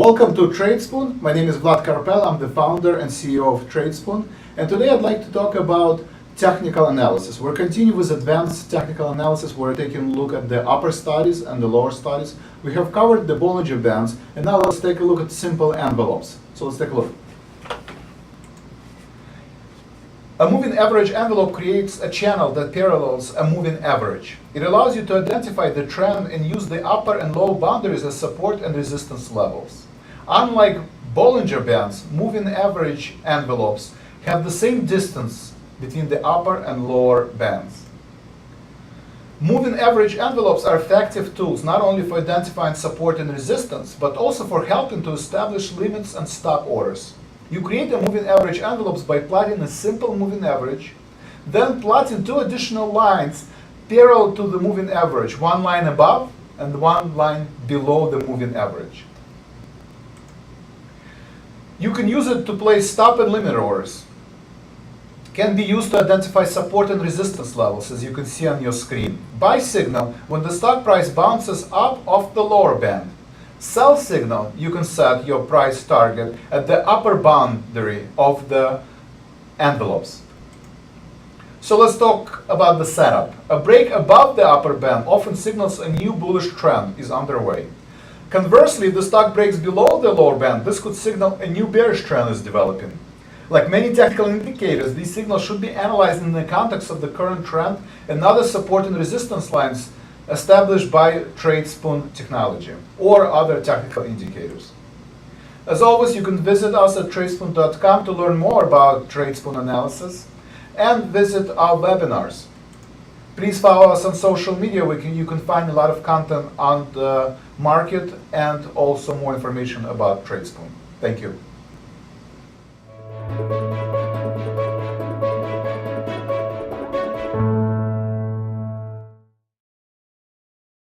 Welcome to Tradespoon. My name is Vlad Karpel. I'm the founder and CEO of Tradespoon. And today I'd like to talk about technical analysis. We're continuing with advanced technical analysis. We're taking a look at the upper studies and the lower studies. We have covered the Bollinger Bands, and now let's take a look at simple envelopes. So let's take a look. A moving average envelope creates a channel that parallels a moving average. It allows you to identify the trend and use the upper and low boundaries as support and resistance levels. Unlike Bollinger Bands, moving average envelopes have the same distance between the upper and lower bands. Moving average envelopes are effective tools not only for identifying support and resistance, but also for helping to establish limits and stop orders. You create a moving average envelopes by plotting a simple moving average, then plotting two additional lines parallel to the moving average, one line above and one line below the moving average. You can use it to place stop and limit orders. It can be used to identify support and resistance levels, as you can see on your screen. Buy signal when the stock price bounces up off the lower band. Sell signal, you can set your price target at the upper boundary of the envelopes. So let's talk about the setup. A break above the upper band often signals a new bullish trend is underway. Conversely, if the stock breaks below the lower band, this could signal a new bearish trend is developing. Like many technical indicators, these signals should be analyzed in the context of the current trend and other support and resistance lines established by Tradespoon technology or other technical indicators. As always, you can visit us at tradespoon.com to learn more about Tradespoon analysis and visit our webinars. Please follow us on social media where you can find a lot of content on the market and also more information about Tradespoon. Thank you.